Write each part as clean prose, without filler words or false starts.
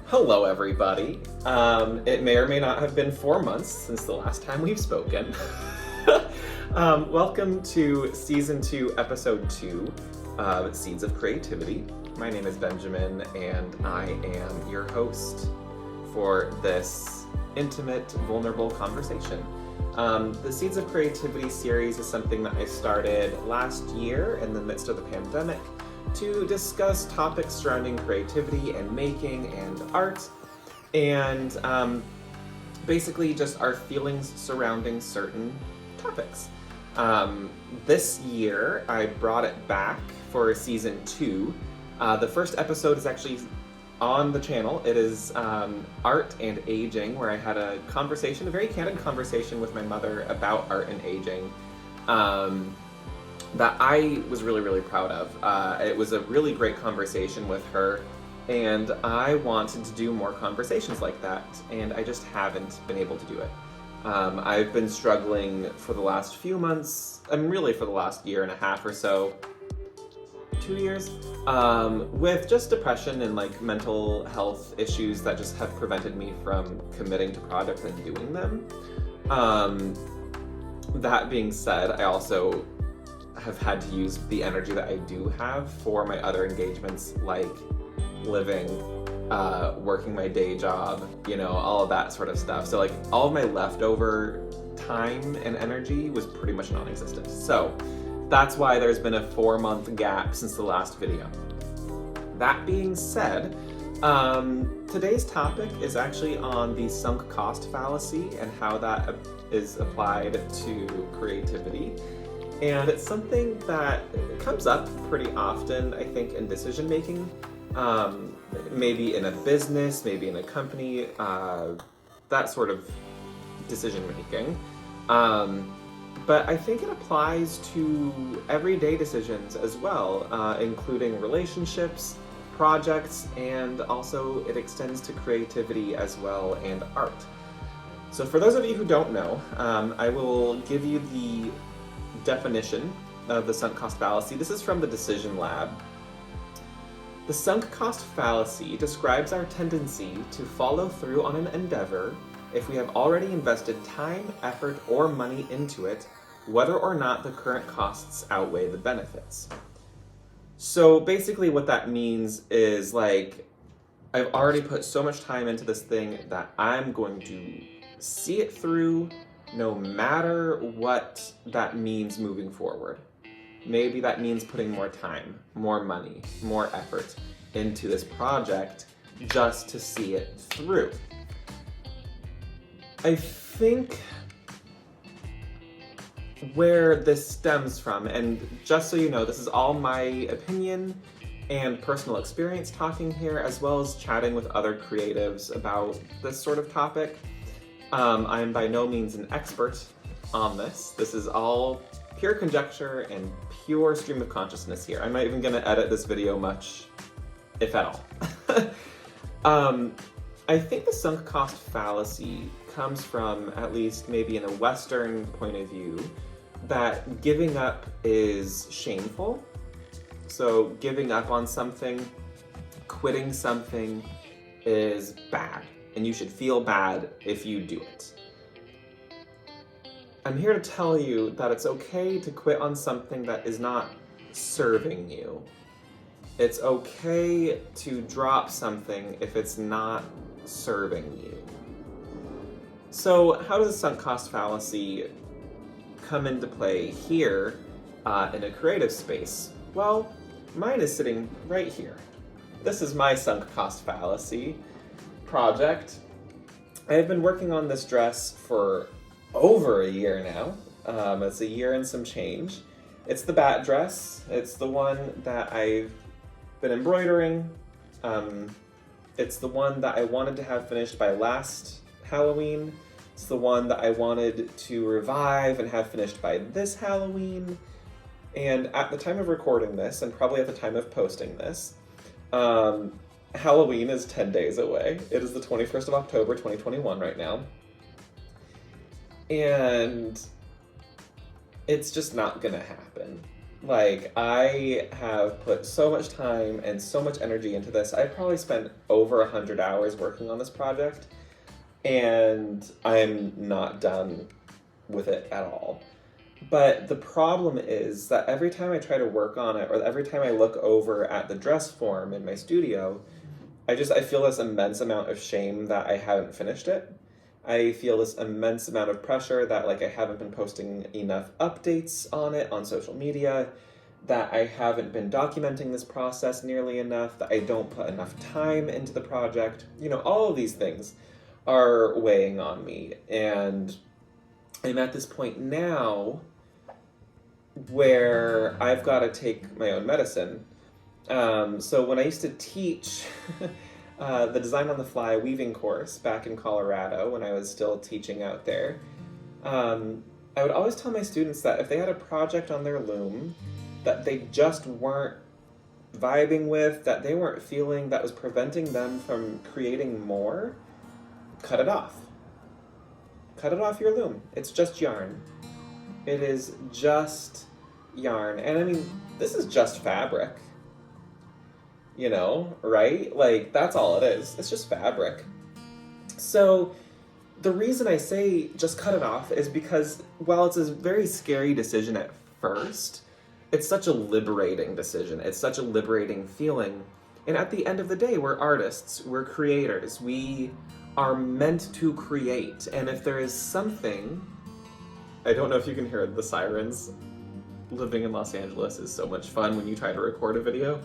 Hello, everybody. It may or may not have been 4 months since the last time we've spoken. Welcome to Season 2, Episode 2 of Seeds of Creativity. My name is Benjamin, and I am your host for this intimate, vulnerable conversation. The Seeds of Creativity series is something that I started last year in the midst of the pandemic to discuss topics surrounding creativity and making and art, and basically just our feelings surrounding certain topics. This year, I brought it back for Season 2. The first episode is actually on the channel. It is Art and Aging, where I had a very candid conversation with my mother about art and aging. That I was really, really proud of. It was a really great conversation with her, and I wanted to do more conversations like that, and I just haven't been able to do it. I've been struggling for the last few months, really for the last year and a half or so, 2 years, with just depression and like mental health issues that just have prevented me from committing to projects and doing them. That being said, I also have had to use the energy that I do have for my other engagements, like living, working my day job, all of that sort of stuff. So like all of my leftover time and energy was pretty much non-existent. So that's why there's been a 4-month gap since the last video. That being said, today's topic is actually on the sunk cost fallacy and how that is applied to creativity. And it's something that comes up pretty often, I think, in decision making. Maybe in a business, maybe in a company, that sort of decision making. But I think it applies to everyday decisions as well, including relationships, projects, and also it extends to creativity as well and art. So for those of you who don't know, I will give you the definition of the sunk cost fallacy. This is from the Decision Lab. The sunk cost fallacy describes our tendency to follow through on an endeavor if we have already invested time, effort, or money into it, whether or not the current costs outweigh the benefits. So basically what that means is like, I've already put so much time into this thing that I'm going to see it through no matter what that means moving forward. Maybe that means putting more time, more money, more effort into this project just to see it through. I think where this stems from, and just so you know, this is all my opinion and personal experience talking here, as well as chatting with other creatives about this sort of topic. I am by no means an expert on this. This is all pure conjecture and pure stream of consciousness here. I'm not even going to edit this video much, if at all. I think the sunk cost fallacy comes from, at least maybe in a Western point of view, that giving up is shameful. So giving up on something, quitting something is bad, and you should feel bad if you do it. I'm here to tell you that it's okay to quit on something that is not serving you. It's okay to drop something if it's not serving you. So how does the sunk cost fallacy come into play here in a creative space? Well, mine is sitting right here. This is my sunk cost fallacy project. I have been working on this dress for over a year now. It's a year and some change. It's the bat dress. It's the one that I've been embroidering. It's the one that I wanted to have finished by last Halloween. It's the one that I wanted to revive and have finished by this Halloween. And at the time of recording this, and probably at the time of posting this, Halloween is 10 days away. It is the 21st of October, 2021 right now. And it's just not gonna happen. Like, I have put so much time and so much energy into this. I probably spent over 100 hours working on this project, and I'm not done with it at all. But the problem is that every time I try to work on it, or every time I look over at the dress form in my studio, I feel this immense amount of shame that I haven't finished it. I feel this immense amount of pressure that like I haven't been posting enough updates on it on social media, that I haven't been documenting this process nearly enough, that I don't put enough time into the project. You know, all of these things are weighing on me. And I'm at this point now where I've got to take my own medicine. So when I used to teach the Design on the Fly weaving course back in Colorado, when I was still teaching out there, I would always tell my students that if they had a project on their loom that they just weren't vibing with, that they weren't feeling, that was preventing them from creating more, cut it off. Cut it off your loom. It's just yarn. It is just yarn. And I mean, this is just fabric. You know, right? Like, that's all it is. It's just fabric. So the reason I say just cut it off is because while it's a very scary decision at first, it's such a liberating decision. It's such a liberating feeling. And at the end of the day, we're artists. We're creators. We are meant to create. And if there is something, I don't know if you can hear the sirens. Living in Los Angeles is so much fun when you try to record a video.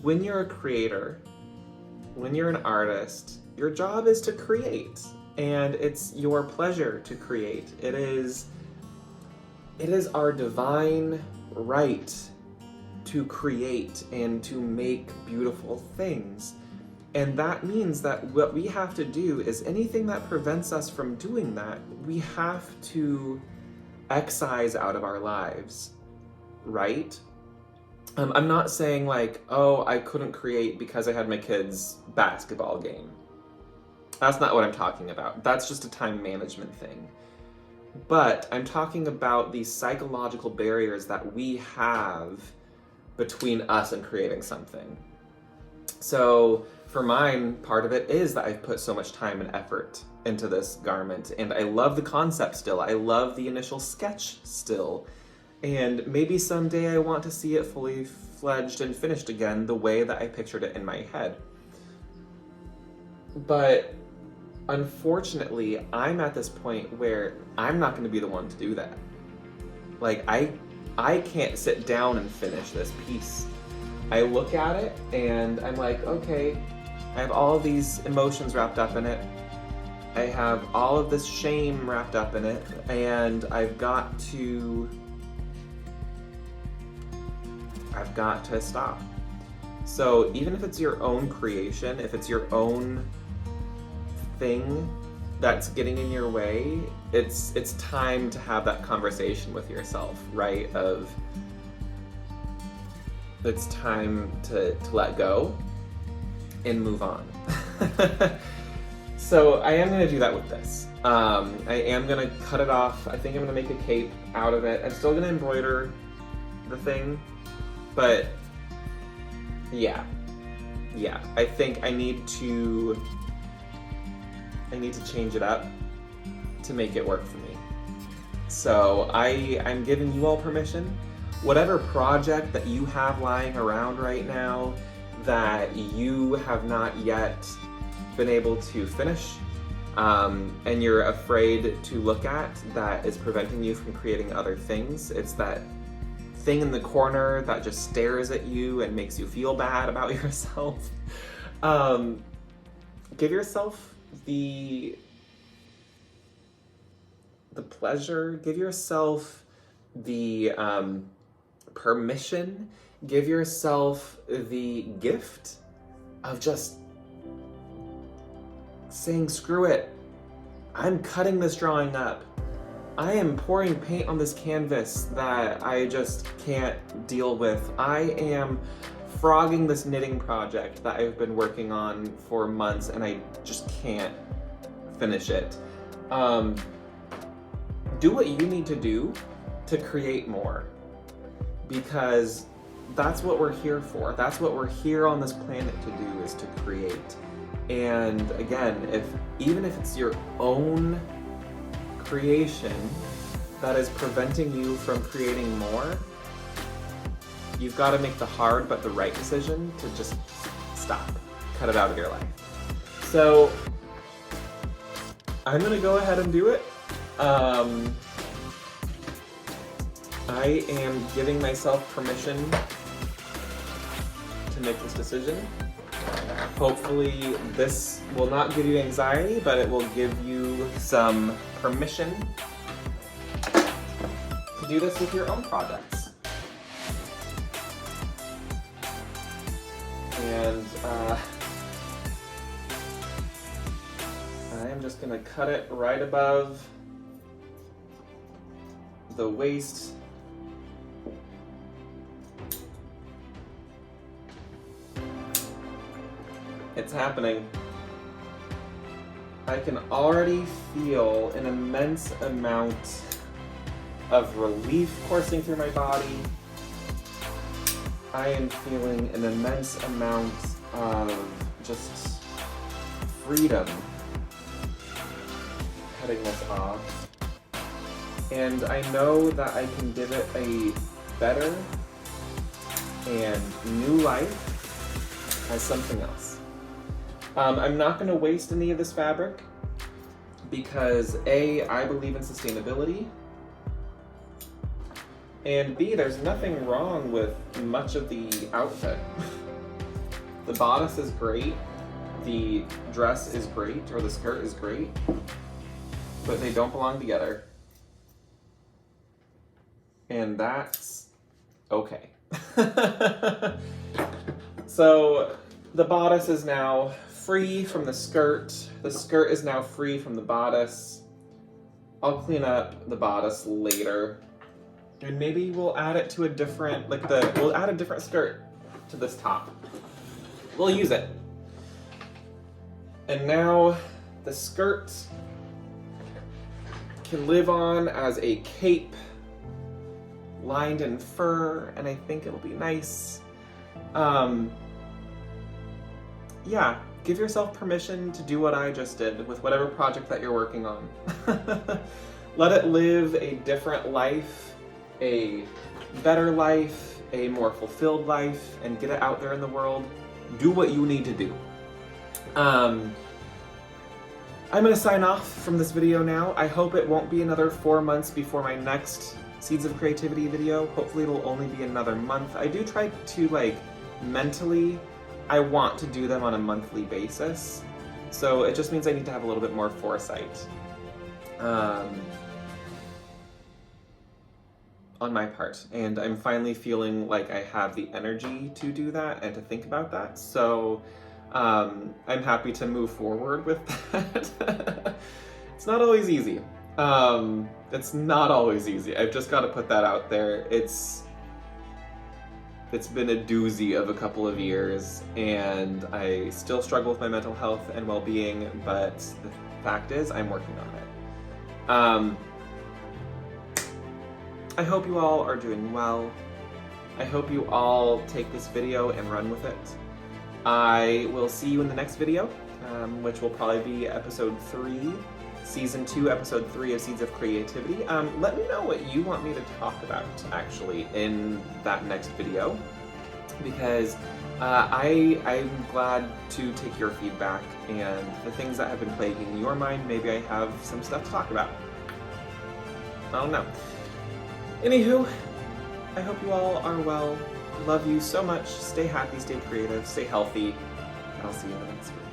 When you're a creator, when you're an artist, your job is to create, and it's your pleasure to create. It is our divine right to create and to make beautiful things. And that means that what we have to do is anything that prevents us from doing that, we have to excise out of our lives, right? I'm not saying like, oh, I couldn't create because I had my kid's basketball game. That's not what I'm talking about. That's just a time management thing. But I'm talking about these psychological barriers that we have between us and creating something. So for mine, part of it is that I've put so much time and effort into this garment, and I love the concept still. I love the initial sketch still. And maybe someday I want to see it fully fledged and finished again the way that I pictured it in my head. But unfortunately, I'm at this point where I'm not going to be the one to do that. Like, I can't sit down and finish this piece. I look at it and I'm like, okay, I have all these emotions wrapped up in it. I have all of this shame wrapped up in it, and I've got to stop. So even if it's your own creation, if it's your own thing that's getting in your way, it's time to have that conversation with yourself, right? It's time to let go and move on. So I am going to do that with this. I am going to cut it off. I think I'm going to make a cape out of it. I'm still going to embroider the thing, but yeah. I think I need to change it up to make it work for me. So I'm giving you all permission. Whatever project that you have lying around right now that you have not yet been able to finish, and you're afraid to look at, that is preventing you from creating other things. It's that thing in the corner that just stares at you and makes you feel bad about yourself. Give yourself the pleasure, give yourself the permission, give yourself the gift of just saying, screw it, I'm cutting this drawing up. I am pouring paint on this canvas that I just can't deal with. I am frogging this knitting project that I've been working on for months and I just can't finish it. do what you need to do to create more, because that's what we're here for. That's what we're here on this planet to do, is to create. And again, even if it's your own creation that is preventing you from creating more, you've got to make the hard but the right decision to just stop, cut it out of your life. So I'm gonna go ahead and do it. I am giving myself permission to make this decision. Hopefully this will not give you anxiety, but it will give you some permission to do this with your own projects. And I am just gonna cut it right above the waist. It's happening. I can already feel an immense amount of relief coursing through my body. I am feeling an immense amount of just freedom cutting this off. And I know that I can give it a better and new life as something else. I'm not going to waste any of this fabric because A, I believe in sustainability, and B, there's nothing wrong with much of the outfit. The bodice is great, the dress is great, or the skirt is great, but they don't belong together. And that's okay. So the bodice is now free from the skirt is now free from the bodice. I'll clean up the bodice later, and maybe we'll add it to a different, we'll add a different skirt to this top. We'll use it. And now the skirt can live on as a cape lined in fur, and I think it'll be nice. Yeah, give yourself permission to do what I just did with whatever project that you're working on. Let it live a different life, a better life, a more fulfilled life, and get it out there in the world. Do what you need to do. I'm gonna sign off from this video now. I hope it won't be another 4 months before my next Seeds of Creativity video. Hopefully it'll only be another month. I do try to mentally, I want to do them on a monthly basis. So it just means I need to have a little bit more foresight on my part. And I'm finally feeling like I have the energy to do that and to think about that. So I'm happy to move forward with that. It's not always easy. It's not always easy. I've just got to put that out there. It's been a doozy of a couple of years, and I still struggle with my mental health and well-being, but the fact is I'm working on it. I hope you all are doing well. I hope you all take this video and run with it. I will see you in the next video, which will probably be episode 3, season 2, episode 3 of Seeds of Creativity. Let me know what you want me to talk about, actually, in that next video, because I'm glad to take your feedback and the things that have been plaguing your mind. Maybe I have some stuff to talk about. I don't know. Anywho, I hope you all are well. Love you so much. Stay happy, stay creative, stay healthy. I'll see you in the next video.